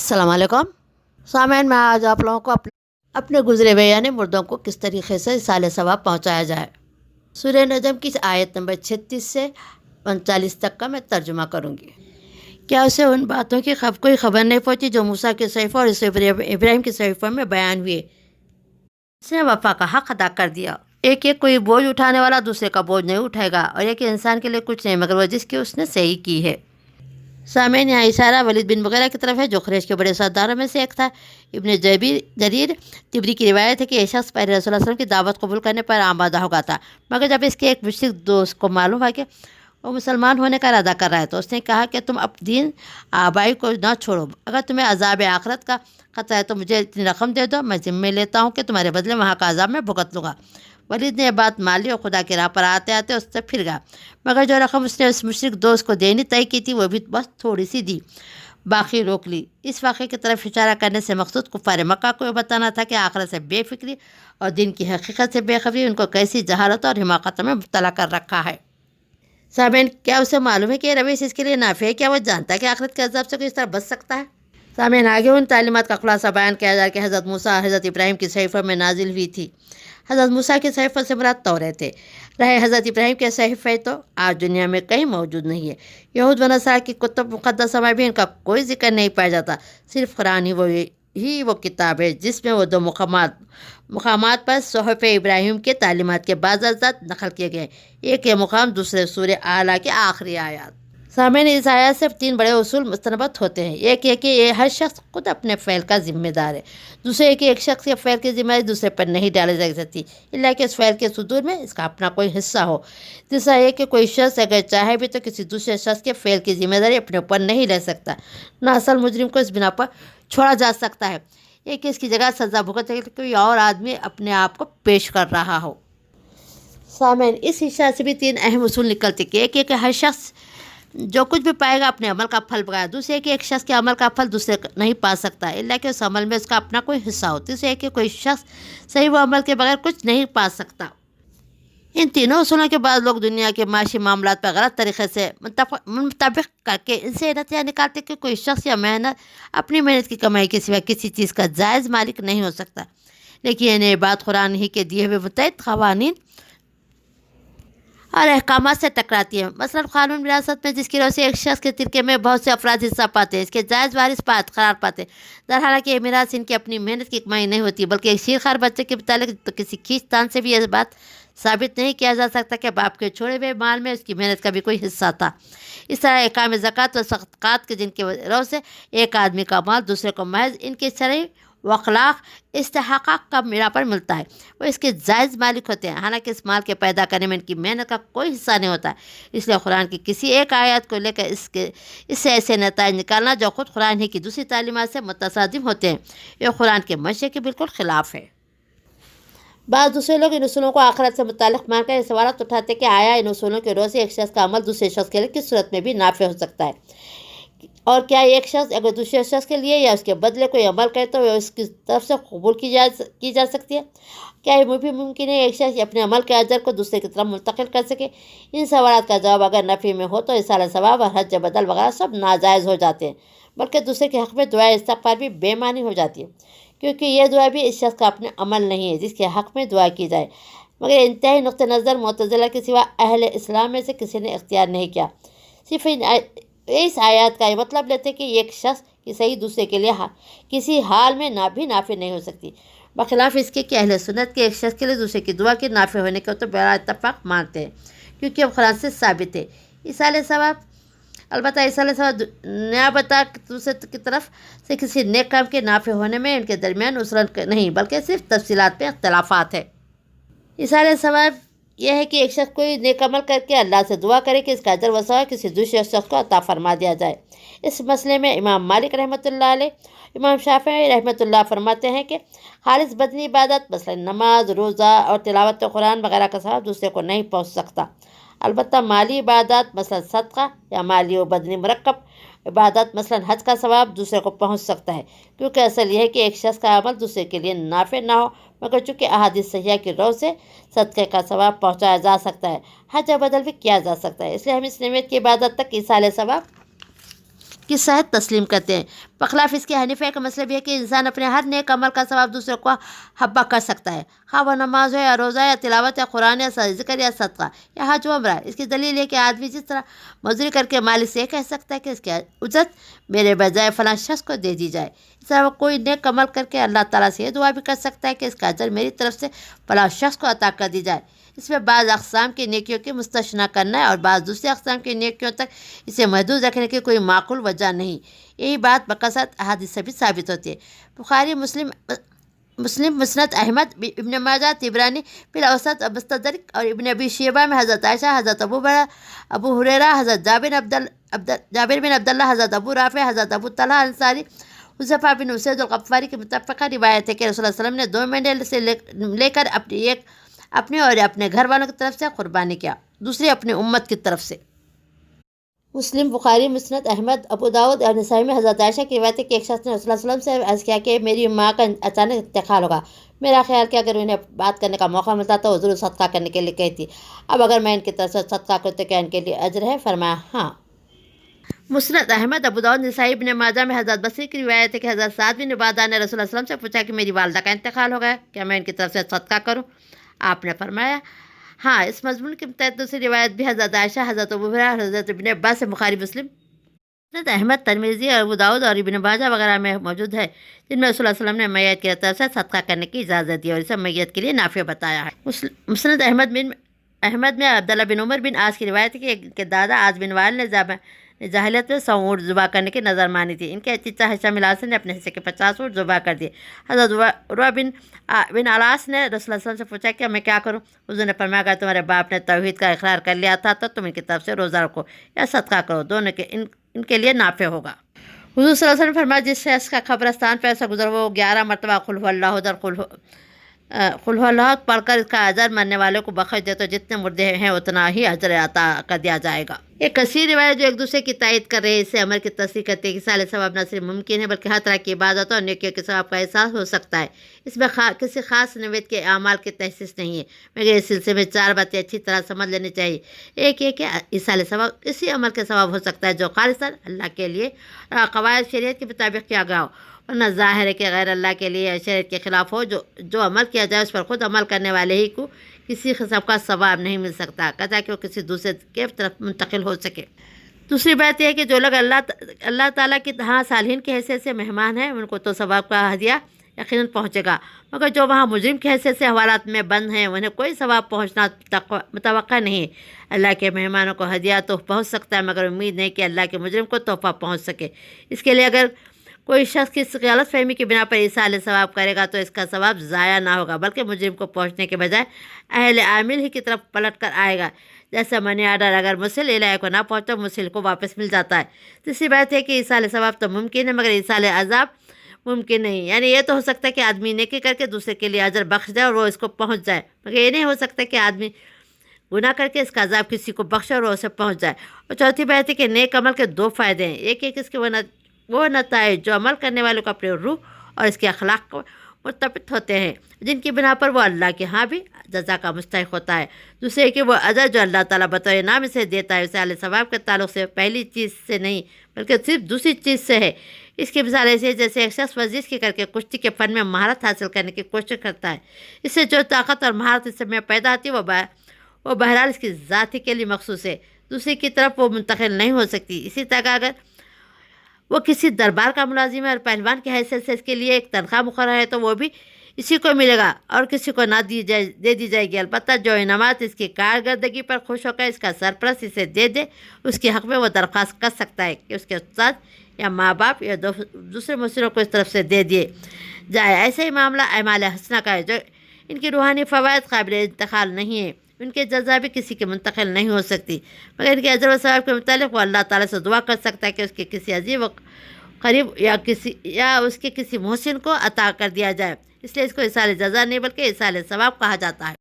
السلام علیکم سامعین، میں آج آپ لوگوں کو اپنے گزرے ہوئے یعنی مردوں کو کس طریقے سے اصال ثواب پہنچایا جائے، سورہ نجم کی آیت نمبر 36 سے 39 تک کا میں ترجمہ کروں گی۔ کیا اسے ان باتوں کی کوئی خبر نہیں پہنچی جو موسیٰ کے صحیفوں اور ابراہیم کے صحیفوں میں بیان ہوئے؟ اس نے وفا کا حق ادا کر دیا۔ ایک کوئی بوجھ اٹھانے والا دوسرے کا بوجھ نہیں اٹھائے گا، اور ایک انسان کے لیے کچھ نہیں مگر وہ جس کی اس نے صحیح کی ہے۔ سامعین، یہاں اشارہ ولید بن مغیرہ کی طرف ہے جو قریش کے بڑے سرداروں میں سے ایک تھا۔ ابن جریر طبری کی روایت ہے کہ یہ شخص پہلے رسول اللہ علیہ وسلم کی دعوت قبول کرنے پر آمادہ ہو گیا تھا، مگر جب اس کے ایک مشرک دوست کو معلوم ہوا کہ وہ مسلمان ہونے کا ارادہ کر رہا ہے تو اس نے کہا کہ تم دین آبائی کو نہ چھوڑو، اگر تمہیں عذاب آخرت کا خطرہ ہے تو مجھے اتنی رقم دے دو، میں ذمہ لیتا ہوں کہ تمہارے بدلے وہاں کا عذاب میں بھگت لوں گا۔ ولید نے یہ بات مان لی اور خدا کی راہ پر آتے آتے اس سے پھر گیا، مگر جو رقم اس نے اس مشرک دوست کو دینی طے کی تھی وہ بھی بس تھوڑی سی دی، باقی روک لی۔ اس واقعے کی طرف اشارہ کرنے سے مقصود کفار مکہ کو یہ بتانا تھا کہ آخرت سے بے فکری اور دین کی حقیقت سے بے خبری ان کو کیسی جہالت اور حماقت میں مبتلا کر رکھا ہے۔ سامعین، کیا اسے معلوم ہے کہ یہ روش اس کے لیے نافع ہے؟ کیا وہ جانتا ہے کہ آخرت کے عذاب سے کوئی اس طرح بچ سکتا ہے؟ سامعین، آگے ان تعلیمات کا خلاصہ بیان کیا جائے کہ حضرت موسیٰ حضرت ابراہیم کی صحیفوں میں نازل ہوئی تھی۔ حضرت موسیٰ کے صحیفوں سے مراد توریت ہے، رہے حضرت ابراہیم کے صحیفے تو آج دنیا میں کہیں موجود نہیں ہے۔ یہود و نصارہ کی کتب مقدسہ میں بھی ان کا کوئی ذکر نہیں پایا جاتا، صرف قرآن ہی وہ کتاب ہے جس میں وہ دو مقامات پر صحف ابراہیم کے تعلیمات کے بعض اجزاء نقل کیے گئے ہیں۔ ایک یہ مقام دوسرے سورہ اعلیٰ کے آخری آیات۔ سامعین، اس آیات سے 3 بڑے اصول مستنبط ہوتے ہیں۔ ایک یہ کہ یہ ہر شخص خود اپنے فعل کا ذمہ دار ہے۔ دوسرے یہ کہ ایک شخص کے فعل کی ذمہ داری دوسرے پر نہیں ڈالی جا سکتی الا کہ اس فعل کے صدور میں اس کا اپنا کوئی حصہ ہو۔ تیسرا یہ کہ کوئی شخص اگر چاہے بھی تو کسی دوسرے شخص کے فعل کی ذمہ داری اپنے اوپر نہیں لے سکتا، نہ اصل مجرم کو اس بنا پر چھوڑا جا سکتا ہے یہ کہ اس کی جگہ سزا بھگتنے کے لیے کوئی اور آدمی اپنے آپ کو پیش کر رہا ہو۔ سامعین، اس حصہ سے بھی 3 اہم اصول نکلتے کہ ایک یہ کہ ہر شخص جو کچھ بھی پائے گا اپنے عمل کا پھل پائے گا۔ دوسرے کہ ایک شخص کے عمل کا پھل دوسرے نہیں پا سکتا الا کہ اس عمل میں اس کا اپنا کوئی حصہ ہو۔ تیسرے کہ کوئی شخص صحیح و عمل کے بغیر کچھ نہیں پا سکتا۔ ان تینوں اصولوں کے بعد لوگ دنیا کے معاشی معاملات پر غلط طریقے سے منطبق کر کے ان سے نتیجہ نکالتے کہ کوئی شخص یا اپنی محنت کی کمائی کے سوا کسی چیز کا جائز مالک نہیں ہو سکتا، لیکن یہ بات قرآن ہی کے دیے ہوئے متعدد قوانین اور احکامات سے ٹکراتی ہے۔ مثلا قانون وراثت میں جس کی وجہ سے ایک شخص کے ترکے میں بہت سے افراد حصہ پاتے ہیں، اس کے جائز وارث قرار پاتے ہیں، در حالانکہ یہ میراث ان کی اپنی محنت کی کمائی نہیں ہوتی بلکہ ایک شیرخوار بچے کے متعلق تو کسی کھینچ تان سے بھی یہ بات ثابت نہیں کیا جا سکتا کہ باپ کے چھوڑے ہوئے مال میں اس کی محنت کا بھی کوئی حصہ تھا۔ اس طرح احکام زکوٰۃ و صدقات کے جن کی وجہ سے ایک آدمی کا مال دوسرے کو محض ان کے شرعی و اخلاق استحقاق کا بنا پر ملتا ہے، وہ اس کے جائز مالک ہوتے ہیں، حالانکہ اس مال کے پیدا کرنے میں ان کی محنت کا کوئی حصہ نہیں ہوتا ہے۔ اس لیے قرآن کی کسی ایک آیت کو لے کر اس سے ایسے نتائج نکالنا جو خود قرآن ہی کی دوسری تعلیمات سے متصادم ہوتے ہیں، یہ قرآن کے منشے کے بالکل خلاف ہے۔ بعض دوسرے لوگ ان اصولوں کو آخرت سے متعلق مان کر یہ سوالات اٹھاتے کہ آیا ان اصولوں کے روز سے ایک شخص کا عمل دوسرے شخص کے لیے کس صورت میں بھی نافع ہو سکتا ہے، اور کیا ایک شخص اگر دوسرے شخص کے لیے یا اس کے بدلے کوئی عمل کرے تو وہ اس کی طرف سے قبول کی جا سکتی ہے؟ کیا یہ بھی ممکن ہے ایک شخص اپنے عمل کے اجر کو دوسرے کی طرف منتقل کر سکے؟ ان سوالات کا جواب اگر نفی میں ہو تو اصال ثواب اور حج بدل وغیرہ سب ناجائز ہو جاتے ہیں، بلکہ دوسرے کے حق میں دعائے استغفار بھی بے معنی ہو جاتی ہے، کیونکہ یہ دعا بھی اس شخص کا اپنے عمل نہیں ہے جس کے حق میں دعا کی جائے، مگر انتہائی نقطہ نظر معتزلہ کے سوا اہل اسلام میں سے کسی نے اختیار نہیں کیا۔ صرف اس آیات کا یہ مطلب لیتے کہ ایک شخص کی صحیح دوسرے کے لیے کسی حال میں بھی نافع نہیں ہو سکتی، بخلاف اس کے کہ اہل سنت کے ایک شخص کے لیے دوسرے کی دعا کے نافع ہونے کو تو بلا اتفاق مانتے ہیں، کیونکہ اب قرآن سے ثابت ہے۔ اصال ثواب، البتہ اصال ثواب نیابتا دوسرے کی طرف سے کسی نیک کام کے نافع ہونے میں ان کے درمیان عذر نہیں بلکہ صرف تفصیلات پہ اختلافات ہے۔ اصال ثواب یہ ہے کہ ایک شخص کوئی نیک عمل کر کے اللہ سے دعا کرے کہ اس کا اجر و ثواب کسی دوسرے شخص کو عطا فرما دیا جائے۔ اس مسئلے میں امام مالک رحمۃ اللہ علیہ، امام شافعی رحمۃ اللہ فرماتے ہیں کہ خالص بدنی عبادت مثلا نماز، روزہ اور تلاوت قرآن وغیرہ کا ثواب دوسرے کو نہیں پہنچ سکتا، البتہ مالی عبادات مثلا صدقہ یا مالی و بدنی مرکب عبادت مثلا حج کا ثواب دوسرے کو پہنچ سکتا ہے، کیونکہ اصل یہ ہے کہ ایک شخص کا عمل دوسرے کے لیے نافع نہ ہو، مگر چونکہ احادیث صحیحہ کی رو سے صدقے کا ثواب پہنچایا جا سکتا ہے، حج بدل بھی کیا جا سکتا ہے، اس لیے ہم اس نعمت کی عبادت تک ایصال ثواب کی صحت تسلیم کرتے ہیں۔ بخلاف اس کے حنیفیہ کا مطلب یہ ہے کہ انسان اپنے ہر نیک عمل کا ثواب دوسروں کو حبا کر سکتا ہے، خواہ وہ نماز ہو یا روزہ یا تلاوت یا قرآن یا ذکر یا صدقہ یا حج و عمرہ۔ اس کی دلیل ہے کہ آدمی جس طرح مزدوری کر کے مالک سے یہ کہہ سکتا ہے کہ اس کی اجرت میرے بجائے فلاں شخص کو دے دی جائے، اس طرح وہ کوئی نیک عمل کر کے اللہ تعالیٰ سے یہ دعا بھی کر سکتا ہے کہ اس کا اجر میری طرف سے فلاں شخص کو عطا کر دی جائے۔ اس میں بعض اقسام کی نیکیوں کی مستثنیٰ کرنا ہے اور بعض دوسری اقسام کی نیکیوں تک اسے محدود رکھنے کی کوئی معقول وجہ نہیں۔ یہی بات بکثرت احادیث سے بھی ثابت ہوتی ہے۔ بخاری، مسلم، مسند احمد، ابن ماجہ، طبرانی فی الاوسط، مستدرک اور ابن ابی شیبہ میں حضرت عائشہ، حضرت ابو ہریرہ، حضرت جابر بن عبداللہ، حضرت ابو رافع، حضرت ابو طلحہ انصاری، حذیفہ بن اسید الغفاری کی متفقہ روایت ہے کہ رسول اللہ صلی اللہ علیہ وسلم نے 2 مہینے سے لے کر اپنے اور اپنے گھر والوں کی طرف سے قربانی کیا، دوسری اپنی امت کی طرف سے۔ مسلم، بخاری، مسند احمد، ابو داؤد اور نسائی میں حضرت عائشہ کی روایت ہے کہ ایک شخص نے رسول اللہ صلی اللہ علیہ وسلم سے عرض کیا کہ میری ماں کا اچانک انتقال ہوگا، میرا خیال کہ اگر انہیں بات کرنے کا موقع ملتا تو وہ ضرور صدقہ کرنے کے لیے کہتی، اب اگر میں ان کی طرف سے صدقہ کروں تو کیا ان کے لیے اجر ہے؟ فرمایا ہاں۔ مسند احمد، ابو داؤد، نسائی، ابن ماجہ میں حضرت بصری کی روایت ہے کہ حضرت سعد بن عبادہ نے رسول اللہ صلی اللہ علیہ وسلم سے پوچھا کہ میری والدہ کا انتقال ہو گیا، کیا میں ان کی طرف سے صدقہ کروں؟ آپ نے فرمایا ہاں۔ اس مضمون کے تحت دوسری روایت بھی حضرت عائشہ، حضرت ابو ہریرہ، حضرت ابن عباس سے بخاری، مسلم، مسند احمد، ترمذی اور ابو داؤد اور ابن ماجہ وغیرہ میں موجود ہے، جن میں رسول اللہ صلی اللہ علیہ وسلم نے میت کی طرف سے صدقہ کرنے کی اجازت دی اور اسے میت کے لیے نافع بتایا ہے۔ مسند احمد میں عبداللہ بن عمر بن عاص کی روایت ہے کہ ان کے دادا عاص بن وائل نے جاہلیت میں 100 اونٹ ذبح کرنے کی نظر مانی تھی۔ ان کے چچا ہشام الاسد نے اپنے حصے کے 50 اونٹ ذبح کر دیے۔ حضرت عروہ بن علاس نے رسول اللہ صلی اللہ علیہ وسلم سے پوچھا کہ میں کیا کروں؟ حضور نے فرمایا کہ تمہارے باپ نے توحید کا اقرار کر لیا تھا تو تم ان کی طرف سے روزہ رکھو یا صدقہ کرو، دونوں کے ان کے لیے نافع ہوگا۔ حضور صلی اللہ علیہ وسلم نے فرمایا جس شخص کا قبرستان پہ ایسا گزر وہ 11 مرتبہ قل هو اللہ احد قل هو اللہ احد پڑھ کر اس کا اجر مرنے والوں کو بخش دے تو جتنے مردے ہیں اتنا ہی اجر عطا کر دیا جائے گا۔ ایک کثیر روایت جو ایک دوسرے کی تائید کر رہے ہیں، اس سے عمل کی تصریح کرتے ہیں کہ سال ثواب نہ صرف ممکن ہے بلکہ ہر طرح کی عبادتوں اور نیکیوں کے ثواب کا احساس ہو سکتا ہے۔ اس میں کسی خاص نوید کے اعمال کی تحسیس نہیں ہے، مگر اس سلسلے میں 4 باتیں اچھی طرح سمجھ لینی چاہیے۔ ایک یہ کہ اصال ثواب اسی عمل کے ثواب ہو سکتا ہے جو خالصاً اللہ کے لیے اور قواعد شریعت کے مطابق کیا گیا ہو، ورنہ ظاہر ہے کہ غیر اللہ کے لیے شریعت کے خلاف ہو، جو عمل کیا جائے اس پر خود عمل کرنے والے ہی کو کسی قسم کا ثواب نہیں مل سکتا قطع کہ وہ کسی دوسرے کے طرف منتقل ہو سکے۔ دوسری بات یہ ہے کہ جو لوگ اللہ تعالیٰ کی ہاں صالحین کی حیثیت سے مہمان ہیں ان کو تو ثواب کا ہدیہ یقیناً پہنچے گا، مگر جو وہاں مجرم کی حیثیت سے حوالات میں بند ہیں انہیں کوئی ثواب پہنچنا متوقع نہیں۔ اللہ کے مہمانوں کو ہدیہ تو پہنچ سکتا ہے مگر امید نہیں کہ اللہ کے مجرم کو تحفہ پہنچ سکے۔ اس کے لیے اگر کوئی شخص کسی غلط فہمی کی بنا پر ایصال ثواب کرے گا تو اس کا ثواب ضائع نہ ہوگا بلکہ مجرم کو پہنچنے کے بجائے اہل عامل ہی کی طرف پلٹ کر آئے گا، جیسا منی آرڈر اگر مسل علاقے کو نہ پہنچا مسل کو واپس مل جاتا ہے۔ تیسری بات ہے کہ ایصال ثواب تو ممکن ہے مگر ایصال عذاب ممکن نہیں، یعنی یہ تو ہو سکتا ہے کہ آدمی نیکی کر کے دوسرے کے لیے اجر بخش دے اور وہ اس کو پہنچ جائے، مگر یہ نہیں ہو سکتا کہ آدمی گناہ کر کے اس کا عذاب کسی کو بخشے اور وہ اسے پہنچ جائے۔ اور چوتھی بات ہے کہ نیک عمل کے 2 فائدے ہیں، ایک اس کے وہ نتائج جو عمل کرنے والوں کو اپنے روح اور اس کے اخلاق کو مرتبط ہوتے ہیں جن کی بنا پر وہ اللہ کے ہاں بھی جزا کا مستحق ہوتا ہے، دوسرے کہ وہ اجر جو اللہ تعالیٰ بطور انعام اسے دیتا ہے اسے اعلی ثواب کے تعلق سے پہلی چیز سے نہیں بلکہ صرف دوسری چیز سے ہے۔ اس کی مثال ایسی ہے جیسے ایک شخص ورزش کی کر کے کشتی کے فن میں مہارت حاصل کرنے کی کوشش کرتا ہے، اس سے جو طاقت اور مہارت اس میں پیدا ہوتی ہے وہ بہرحال اس کی ذاتی کے لیے مخصوص ہے، دوسری کی طرف وہ منتقل نہیں ہو سکتی۔ اسی طرح اگر وہ کسی دربار کا ملازم ہے اور پہلوان کی حیثیت سے اس کے لیے ایک تنخواہ مقرر ہے تو وہ بھی اسی کو ملے گا اور کسی کو نہ دے دی جائے گی، البتہ جو انعامات اس کی کارکردگی پر خوش ہو کر اس کا سرپرست اسے دے دے اس کے حق میں وہ درخواست کر سکتا ہے کہ اس کے استاد یا ماں باپ یا دوسرے مصروں کو اس طرف سے دے دیے جائے۔ ایسے ہی معاملہ اعمال حسنہ کا ہے جو ان کی روحانی فوائد قابل انتقال نہیں ہے، ان کے جزا بھی کسی کے منتقل نہیں ہو سکتی، مگر ان کے اجر و ثواب کے متعلق وہ اللہ تعالیٰ سے دعا کر سکتا ہے کہ اس کے کسی عزیز و قریب یا اس کے کسی محسن کو عطا کر دیا جائے، اس لیے اس کو ایصال جزا نہیں بلکہ ایصال ثواب کہا جاتا ہے۔